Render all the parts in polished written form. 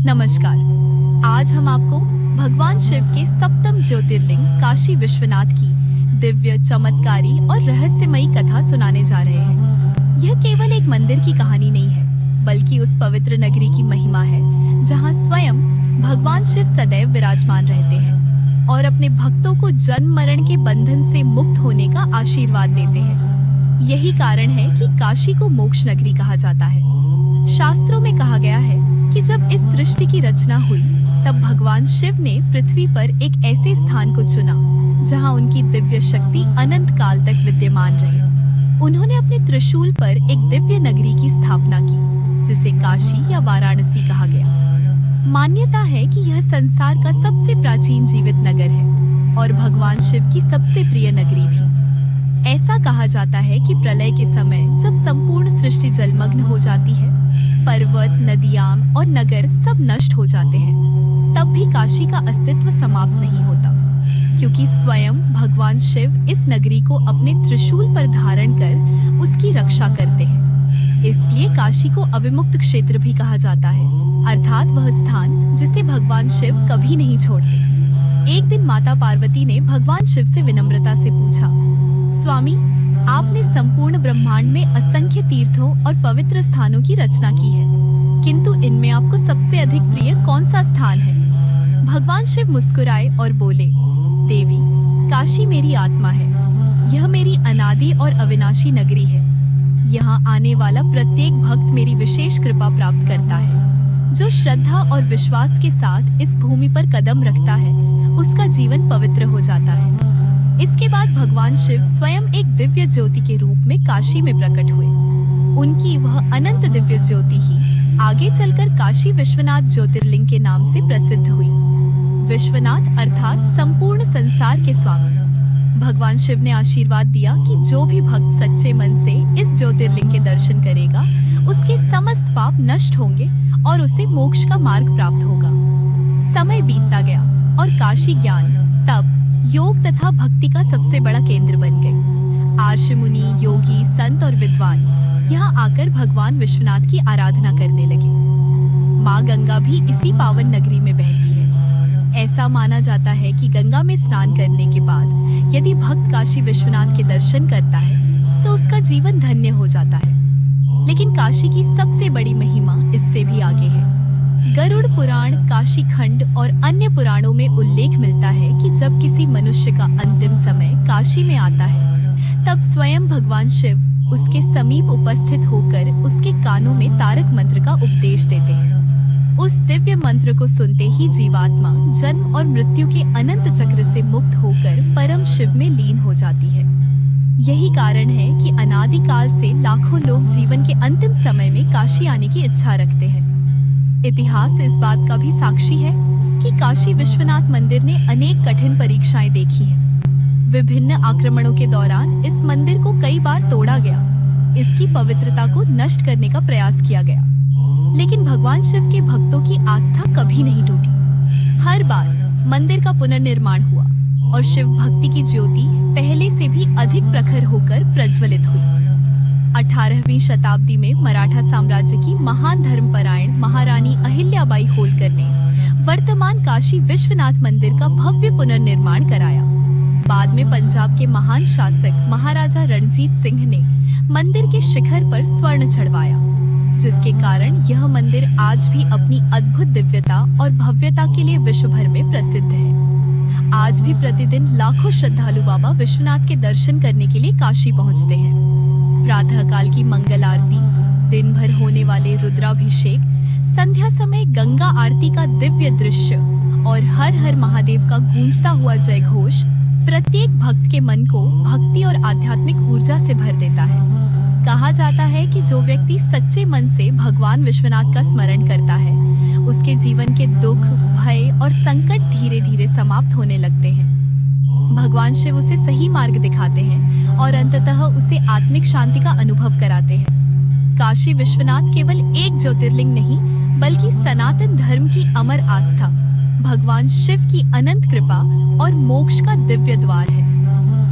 नमस्कार। आज हम आपको भगवान शिव के सप्तम ज्योतिर्लिंग काशी विश्वनाथ की दिव्य, चमत्कारी और रहस्यमयी कथा सुनाने जा रहे हैं। यह केवल एक मंदिर की कहानी नहीं है, बल्कि उस पवित्र नगरी की महिमा है जहां स्वयं भगवान शिव सदैव विराजमान रहते हैं और अपने भक्तों को जन्म मरण के बंधन से मुक्त होने का आशीर्वाद देते हैं। यही कारण है कि काशी को मोक्ष नगरी कहा जाता है। शास्त्रों में कहा गया है कि जब इस सृष्टि की रचना हुई, तब भगवान शिव ने पृथ्वी पर एक ऐसे स्थान को चुना जहां उनकी दिव्य शक्ति अनंत काल तक विद्यमान रहे। उन्होंने अपने त्रिशूल पर एक दिव्य नगरी की स्थापना की, जिसे काशी या वाराणसी कहा गया। मान्यता है कि यह संसार का सबसे प्राचीन जीवित नगर है और भगवान शिव की सबसे प्रिय नगरी भी। ऐसा कहा जाता है कि प्रलय के समय जब संपूर्ण सृष्टि जलमग्न हो जाती है, पर्वत, नदियां और नगर सब नष्ट हो जाते हैं, तब भी काशी का अस्तित्व समाप्त नहीं होता, क्योंकि स्वयं भगवान शिव इस नगरी को अपने त्रिशूल पर धारण कर उसकी रक्षा करते हैं। इसलिए काशी को अविमुक्त क्षेत्र भी कहा जाता है, अर्थात वह स्थान जिसे भगवान शिव कभी नहीं छोड़ते। एक दिन माता पार्वती ने भगवान शिव से विनम्रता से पूछा, स्वामी, आपने संपूर्ण ब्रह्मांड में असंख्य तीर्थों और पवित्र स्थानों की रचना की है, किंतु इनमें आपको सबसे अधिक प्रिय कौन सा स्थान है? भगवान शिव मुस्कुराए और बोले, देवी, काशी मेरी आत्मा है। यह मेरी अनादि और अविनाशी नगरी है। यहाँ आने वाला प्रत्येक भक्त मेरी विशेष कृपा प्राप्त करता है। जो श्रद्धा और विश्वास के साथ इस भूमि पर कदम रखता है, उसका जीवन पवित्र हो जाता है। इसके बाद भगवान शिव स्वयं एक दिव्य ज्योति के रूप में काशी में प्रकट हुए। उनकी वह अनंत दिव्य ज्योति ही आगे चलकर काशी विश्वनाथ ज्योतिर्लिंग के नाम से प्रसिद्ध हुई। विश्वनाथ अर्थात संपूर्ण संसार के स्वामी। भगवान शिव ने आशीर्वाद दिया कि जो भी भक्त सच्चे मन से इस ज्योतिर्लिंग के दर्शन करेगा, उसके समस्त पाप नष्ट होंगे और उसे मोक्ष का मार्ग प्राप्त होगा। समय बीतता गया और काशी ज्ञान, तप, योग तथा भक्ति का सबसे बड़ा केंद्र बन गई। आर्ष मुनि, योगी, संत और विद्वान यहाँ आकर भगवान विश्वनाथ की आराधना करने लगे। माँ गंगा भी इसी पावन नगरी में बहती है। ऐसा माना जाता है कि गंगा में स्नान करने के बाद यदि भक्त काशी विश्वनाथ के दर्शन करता है, तो उसका जीवन धन्य हो जाता है। लेकिन काशी की सबसे बड़ी महिमा इससे भी आगे है। गरुड़ पुराण, काशी खंड और अन्य पुराणों में उल्लेख मिलता है कि जब किसी मनुष्य का अंतिम समय काशी में आता है, तब स्वयं भगवान शिव उसके समीप उपस्थित होकर उसके कानों में तारक मंत्र का उपदेश देते हैं। उस दिव्य मंत्र को सुनते ही जीवात्मा जन्म और मृत्यु के अनंत चक्र से मुक्त होकर परम शिव में लीन हो जाती है। यही कारण है कि अनादिकाल से लाखों लोग जीवन के अंतिम समय में काशी आने की इच्छा रखते हैं। इतिहास इस बात का भी साक्षी है कि काशी विश्वनाथ मंदिर ने अनेक कठिन परीक्षाएं देखी हैं। विभिन्न आक्रमणों के दौरान इस मंदिर को कई बार तोड़ा गया, इसकी पवित्रता को नष्ट करने का प्रयास किया गया, लेकिन भगवान शिव के भक्तों की आस्था कभी नहीं टूटी। हर बार मंदिर का पुनर्निर्माण हुआ और शिव भक्ति की ज्योति पहले से भी अधिक प्रखर होकर प्रज्वलित हुई। 18वीं शताब्दी में मराठा साम्राज्य की महान धर्मपरायण महारानी अहिल्याबाई होलकर ने वर्तमान काशी विश्वनाथ मंदिर का भव्य पुनर्निर्माण कराया। बाद में पंजाब के महान शासक महाराजा रणजीत सिंह ने मंदिर के शिखर पर स्वर्ण चढ़वाया, जिसके कारण यह मंदिर आज भी अपनी अद्भुत दिव्यता और भव्यता के लिए विश्व भर में प्रसिद्ध है। आज भी प्रतिदिन लाखों श्रद्धालु बाबा विश्वनाथ के दर्शन करने के लिए काशी पहुंचते हैं। प्रातः काल की मंगल आरती, दिन भर होने वाले रुद्राभिषेक, संध्या समय गंगा आरती का दिव्य दृश्य और हर हर महादेव का गूंजता हुआ जय घोष प्रत्येक भक्त के मन को भक्ति और आध्यात्मिक ऊर्जा से भर देता है। कहा जाता है कि जो व्यक्ति सच्चे मन से भगवान विश्वनाथ का स्मरण करता है, उसके जीवन के दुख, भय और संकट धीरे धीरे समाप्त होने लगते हैं। भगवान शिव उसे सही मार्ग दिखाते हैं और अंततः उसे आत्मिक शांति का अनुभव कराते हैं। काशी विश्वनाथ केवल एक ज्योतिर्लिंग नहीं, बल्कि सनातन धर्म की अमर आस्था, भगवान शिव की अनंत कृपा और मोक्ष का दिव्य द्वार है।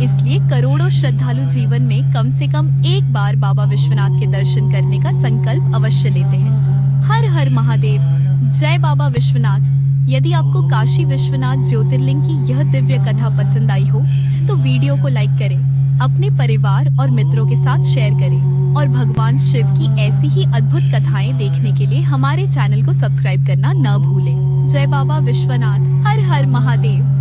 इसलिए करोड़ों श्रद्धालु जीवन में कम से कम एक बार बाबा विश्वनाथ के दर्शन करने का संकल्प अवश्य लेते हैं। हर हर महादेव। जय बाबा विश्वनाथ। यदि आपको काशी विश्वनाथ ज्योतिर्लिंग की यह दिव्य कथा पसंद आई हो तो वीडियो को लाइक करें, अपने परिवार और मित्रों के साथ शेयर करें और भगवान शिव की ऐसी ही अद्भुत कथाएं देखने के लिए हमारे चैनल को सब्सक्राइब करना न भूलें। जय बाबा विश्वनाथ। हर हर महादेव।